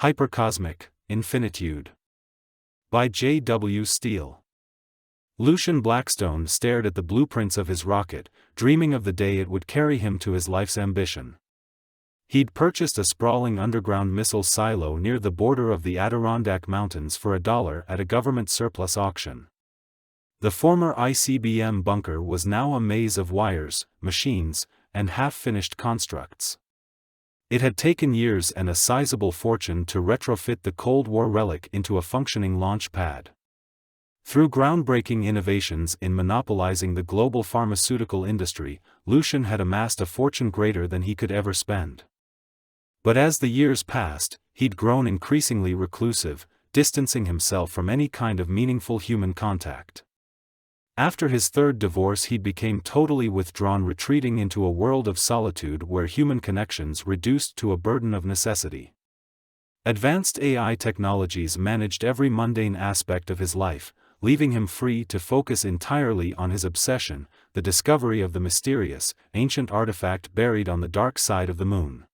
Hypercosmic Infinitude. By J. W. Steele. Lucian Blackstone stared at the blueprints of his rocket, dreaming of the day it would carry him to his life's ambition. He'd purchased a sprawling underground missile silo near the border of the Adirondack Mountains for $1 at a government surplus auction. The former ICBM bunker was now a maze of wires, machines, and half-finished constructs. It had taken years and a sizable fortune to retrofit the Cold War relic into a functioning launch pad. Through groundbreaking innovations in monopolizing the global pharmaceutical industry, Lucian had amassed a fortune greater than he could ever spend. But as the years passed, he'd grown increasingly reclusive, distancing himself from any kind of meaningful human contact. After his third divorce, he became totally withdrawn, retreating into a world of solitude where human connections reduced to a burden of necessity. Advanced AI technologies managed every mundane aspect of his life, leaving him free to focus entirely on his obsession, the discovery of the mysterious, ancient artifact buried on the dark side of the moon.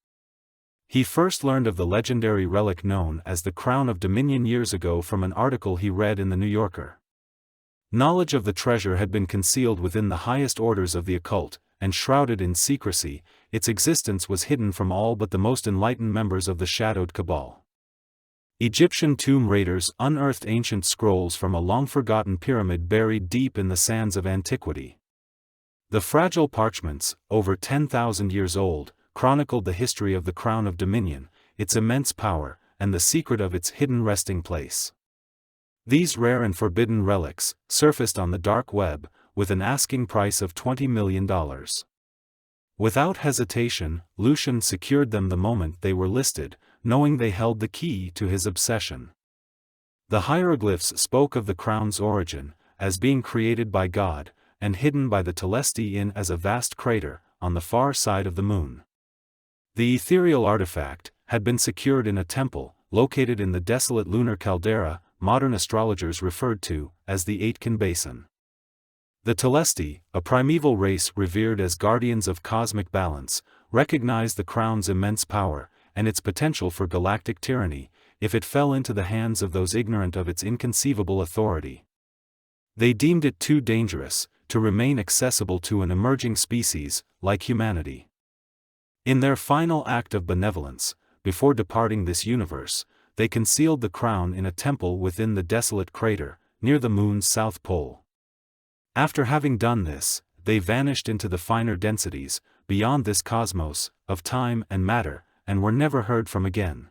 He first learned of the legendary relic known as the Crown of Dominion years ago from an article he read in the New Yorker. Knowledge of the treasure had been concealed within the highest orders of the occult, and shrouded in secrecy, its existence was hidden from all but the most enlightened members of the shadowed cabal. Egyptian tomb raiders unearthed ancient scrolls from a long-forgotten pyramid buried deep in the sands of antiquity. The fragile parchments, over 10,000 years old, chronicled the history of the Crown of Dominion, its immense power, and the secret of its hidden resting place. These rare and forbidden relics surfaced on the dark web, with an asking price of $20 million. Without hesitation, Lucian secured them the moment they were listed, knowing they held the key to his obsession. The hieroglyphs spoke of the crown's origin, as being created by God, and hidden by the Telesti in as a vast crater, on the far side of the moon. The ethereal artifact had been secured in a temple, located in the desolate lunar caldera, modern astrologers referred to as the Aitken Basin. The Telesti, a primeval race revered as guardians of cosmic balance, recognized the crown's immense power, and its potential for galactic tyranny, if it fell into the hands of those ignorant of its inconceivable authority. They deemed it too dangerous to remain accessible to an emerging species, like humanity. In their final act of benevolence, before departing this universe, they concealed the crown in a temple within the desolate crater, near the moon's south pole. After having done this, they vanished into the finer densities, beyond this cosmos, of time and matter, and were never heard from again.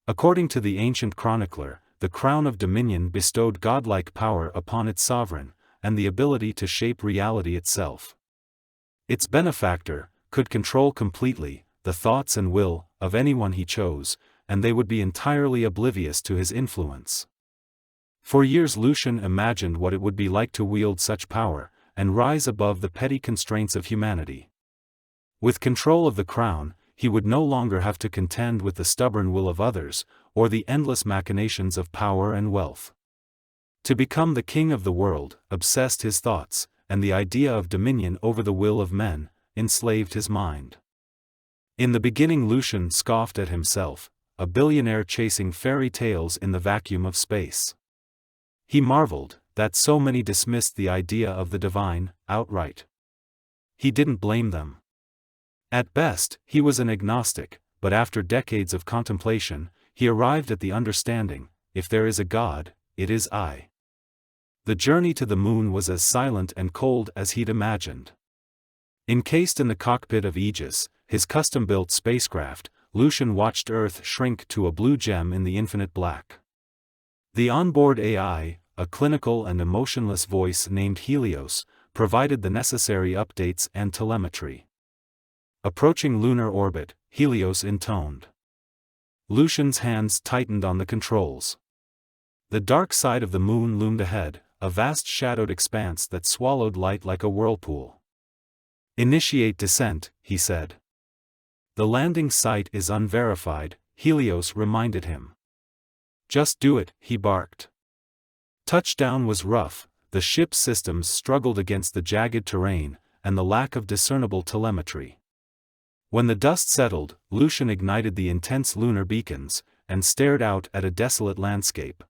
According to the ancient chronicler, the Crown of Dominion bestowed godlike power upon its sovereign, and the ability to shape reality itself. Its benefactor could control completely the thoughts and will of anyone he chose, and they would be entirely oblivious to his influence. For years Lucian imagined what it would be like to wield such power, and rise above the petty constraints of humanity. With control of the crown, he would no longer have to contend with the stubborn will of others, or the endless machinations of power and wealth. To become the king of the world obsessed his thoughts, and the idea of dominion over the will of men enslaved his mind. In the beginning Lucian scoffed at himself, a billionaire chasing fairy tales in the vacuum of space. He marveled that so many dismissed the idea of the divine outright. He didn't blame them. At best, he was an agnostic, but after decades of contemplation, he arrived at the understanding, if there is a God, it is I. The journey to the moon was as silent and cold as he'd imagined. Encased in the cockpit of Aegis, his custom-built spacecraft, Lucian watched Earth shrink to a blue gem in the infinite black. The onboard AI, a clinical and emotionless voice named Helios, provided the necessary updates and telemetry. Approaching lunar orbit, Helios intoned. Lucian's hands tightened on the controls. The dark side of the moon loomed ahead, a vast shadowed expanse that swallowed light like a whirlpool. "Initiate descent," he said. "The landing site is unverified," Helios reminded him. "Just do it," he barked. Touchdown was rough, the ship's systems struggled against the jagged terrain, and the lack of discernible telemetry. When the dust settled, Lucian ignited the intense lunar beacons, and stared out at a desolate landscape.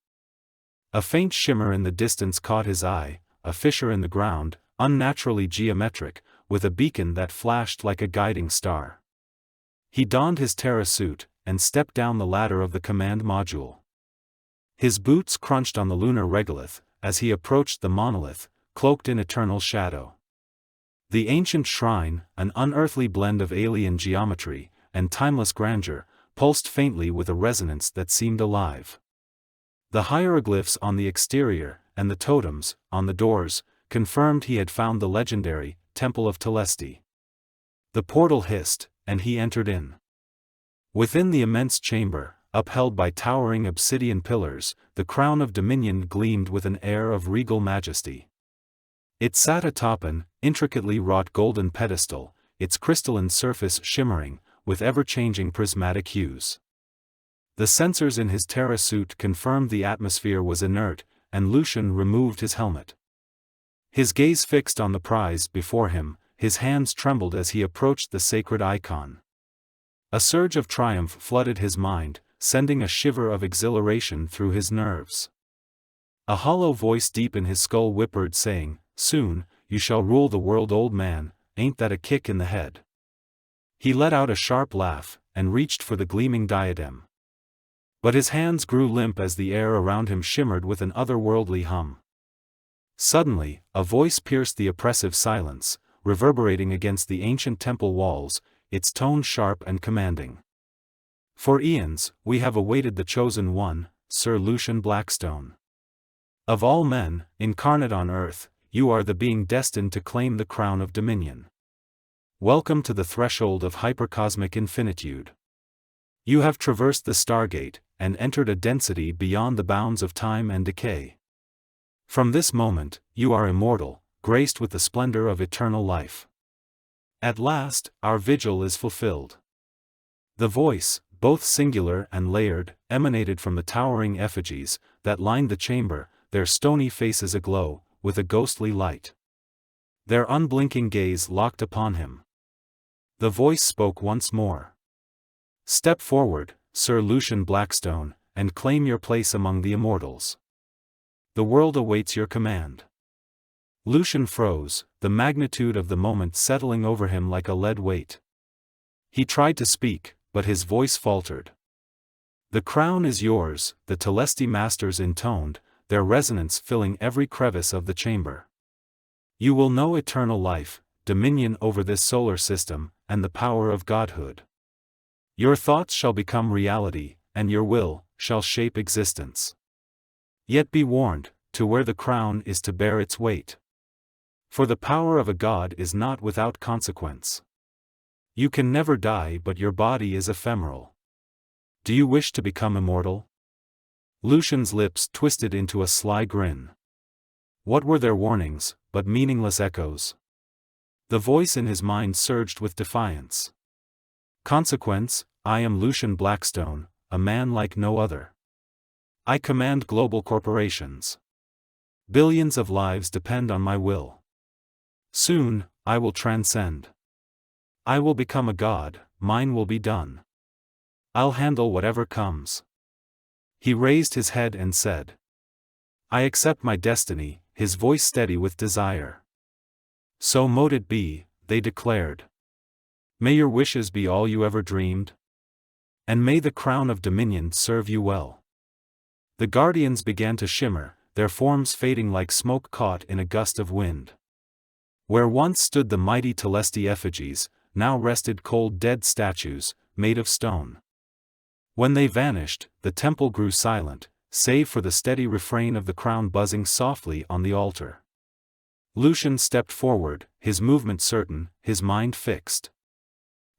A faint shimmer in the distance caught his eye, a fissure in the ground, unnaturally geometric, with a beacon that flashed like a guiding star. He donned his Terra suit, and stepped down the ladder of the command module. His boots crunched on the lunar regolith, as he approached the monolith, cloaked in eternal shadow. The ancient shrine, an unearthly blend of alien geometry and timeless grandeur, pulsed faintly with a resonance that seemed alive. The hieroglyphs on the exterior, and the totems, on the doors, confirmed he had found the legendary Temple of Telesti. The portal hissed, and he entered in. Within the immense chamber, upheld by towering obsidian pillars, the crown of dominion gleamed with an air of regal majesty. It sat atop an intricately wrought golden pedestal, its crystalline surface shimmering with ever-changing prismatic hues. The sensors in his Terra suit confirmed the atmosphere was inert, and Lucian removed his helmet. His gaze fixed on the prize before him, his hands trembled as he approached the sacred icon. A surge of triumph flooded his mind, sending a shiver of exhilaration through his nerves. A hollow voice deep in his skull whispered, saying, "Soon, you shall rule the world, old man, ain't that a kick in the head?" He let out a sharp laugh, and reached for the gleaming diadem. But his hands grew limp as the air around him shimmered with an otherworldly hum. Suddenly, a voice pierced the oppressive silence, reverberating against the ancient temple walls, its tone sharp and commanding. "For eons, we have awaited the chosen one, Sir Lucian Blackstone. Of all men, incarnate on earth, you are the being destined to claim the crown of dominion. Welcome to the threshold of hypercosmic infinitude. You have traversed the stargate, and entered a density beyond the bounds of time and decay. From this moment, you are immortal, graced with the splendor of eternal life. At last, our vigil is fulfilled." The voice, both singular and layered, emanated from the towering effigies that lined the chamber, their stony faces aglow with a ghostly light. Their unblinking gaze locked upon him. The voice spoke once more. "Step forward, Sir Lucian Blackstone, and claim your place among the immortals. The world awaits your command." Lucian froze, the magnitude of the moment settling over him like a lead weight. He tried to speak, but his voice faltered. "The crown is yours," the Telesti masters intoned, their resonance filling every crevice of the chamber. "You will know eternal life, dominion over this solar system, and the power of godhood. Your thoughts shall become reality, and your will shall shape existence. Yet be warned, to wear the crown is to bear its weight. For the power of a god is not without consequence. You can never die, but your body is ephemeral. Do you wish to become immortal?" Lucian's lips twisted into a sly grin. What were their warnings, but meaningless echoes? The voice in his mind surged with defiance. "Consequence, I am Lucian Blackstone, a man like no other. I command global corporations. Billions of lives depend on my will. Soon, I will transcend. I will become a god, mine will be done. I'll handle whatever comes." He raised his head and said, "I accept my destiny," his voice steady with desire. "So mote it be," they declared. "May your wishes be all you ever dreamed. And may the crown of dominion serve you well." The guardians began to shimmer, their forms fading like smoke caught in a gust of wind. Where once stood the mighty Telesti effigies, now rested cold dead statues, made of stone. When they vanished, the temple grew silent, save for the steady refrain of the crown buzzing softly on the altar. Lucian stepped forward, his movement certain, his mind fixed.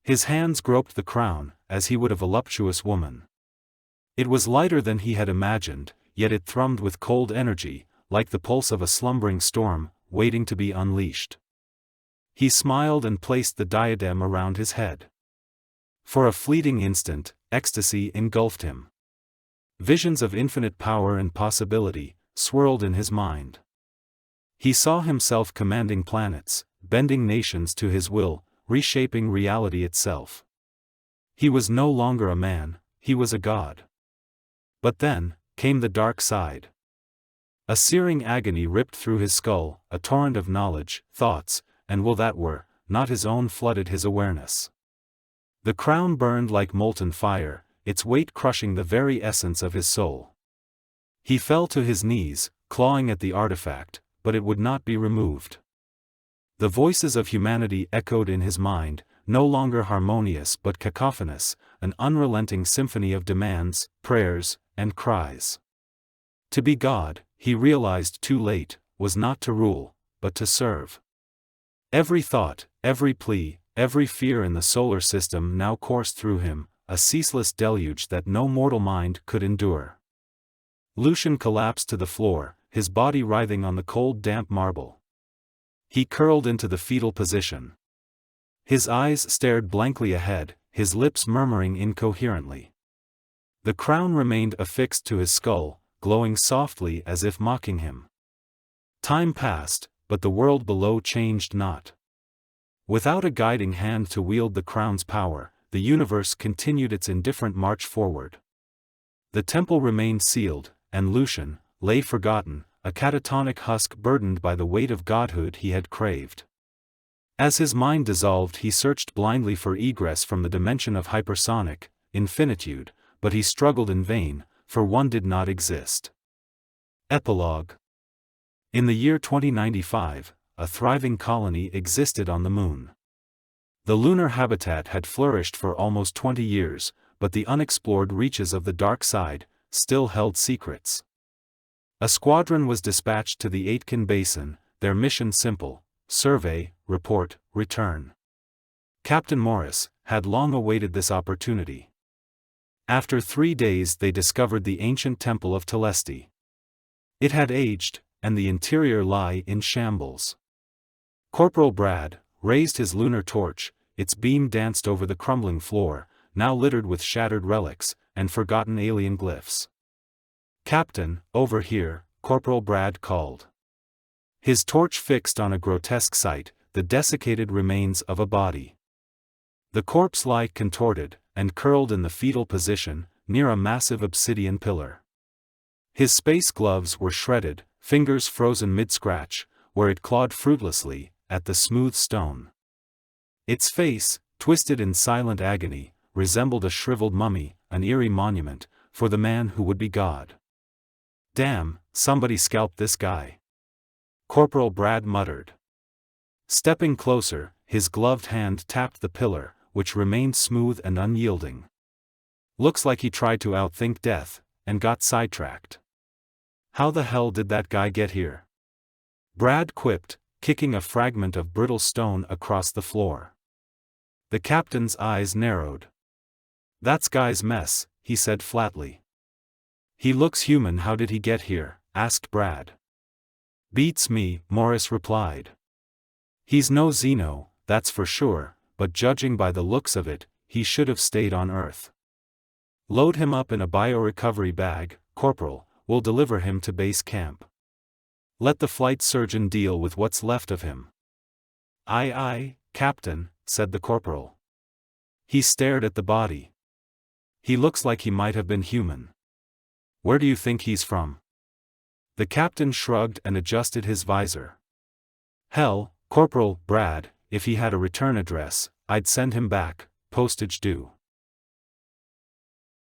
His hands groped the crown, as he would a voluptuous woman. It was lighter than he had imagined, yet it thrummed with cold energy, like the pulse of a slumbering storm, waiting to be unleashed. He smiled and placed the diadem around his head. For a fleeting instant, ecstasy engulfed him. Visions of infinite power and possibility swirled in his mind. He saw himself commanding planets, bending nations to his will, reshaping reality itself. He was no longer a man, he was a god. But then, came the dark side. A searing agony ripped through his skull, a torrent of knowledge, thoughts, and will that were not his own flooded his awareness. The crown burned like molten fire, its weight crushing the very essence of his soul. He fell to his knees, clawing at the artifact, but it would not be removed. The voices of humanity echoed in his mind, no longer harmonious but cacophonous, an unrelenting symphony of demands, prayers, and cries. To be God, he realized too late, was not to rule, but to serve. Every thought, every plea, every fear in the solar system now coursed through him, a ceaseless deluge that no mortal mind could endure. Lucian collapsed to the floor, his body writhing on the cold damp marble. He curled into the fetal position. His eyes stared blankly ahead, his lips murmuring incoherently. The crown remained affixed to his skull, glowing softly as if mocking him. Time passed, but the world below changed not. Without a guiding hand to wield the crown's power, the universe continued its indifferent march forward. The temple remained sealed, and Lucian lay forgotten, a catatonic husk burdened by the weight of godhood he had craved. As his mind dissolved, he searched blindly for egress from the dimension of hypersonic infinitude, but he struggled in vain, for one did not exist. Epilogue. In the year 2095, a thriving colony existed on the Moon. The lunar habitat had flourished for almost 20 years, but the unexplored reaches of the dark side still held secrets. A squadron was dispatched to the Aitken Basin, their mission simple: survey, report, return. Captain Morris had long awaited this opportunity. After 3 days they discovered the ancient Temple of Telesti. It had aged, and the interior lay in shambles. Corporal Brad raised his lunar torch, its beam danced over the crumbling floor, now littered with shattered relics and forgotten alien glyphs. "Captain, over here," Corporal Brad called. His torch fixed on a grotesque sight, the desiccated remains of a body. The corpse lay contorted and curled in the fetal position, near a massive obsidian pillar. His space gloves were shredded, fingers frozen mid-scratch, where it clawed fruitlessly at the smooth stone. Its face, twisted in silent agony, resembled a shriveled mummy, an eerie monument for the man who would be God. "Damn, somebody scalped this guy," Corporal Brad muttered. Stepping closer, his gloved hand tapped the pillar, which remained smooth and unyielding. "Looks like he tried to outthink death, and got sidetracked. How the hell did that guy get here?" Brad quipped, kicking a fragment of brittle stone across the floor. The captain's eyes narrowed. "That's guy's mess," he said flatly. "He looks human. How did he get here?" asked Brad. "Beats me," Morris replied. "He's no Xeno, that's for sure, but judging by the looks of it, he should have stayed on Earth. Load him up in a biorecovery bag, Corporal, we'll deliver him to base camp. Let the flight surgeon deal with what's left of him." "Aye aye, Captain," said the corporal. He stared at the body. "He looks like he might have been human. Where do you think he's from?" The captain shrugged and adjusted his visor. "Hell, Corporal Brad, if he had a return address, I'd send him back, postage due."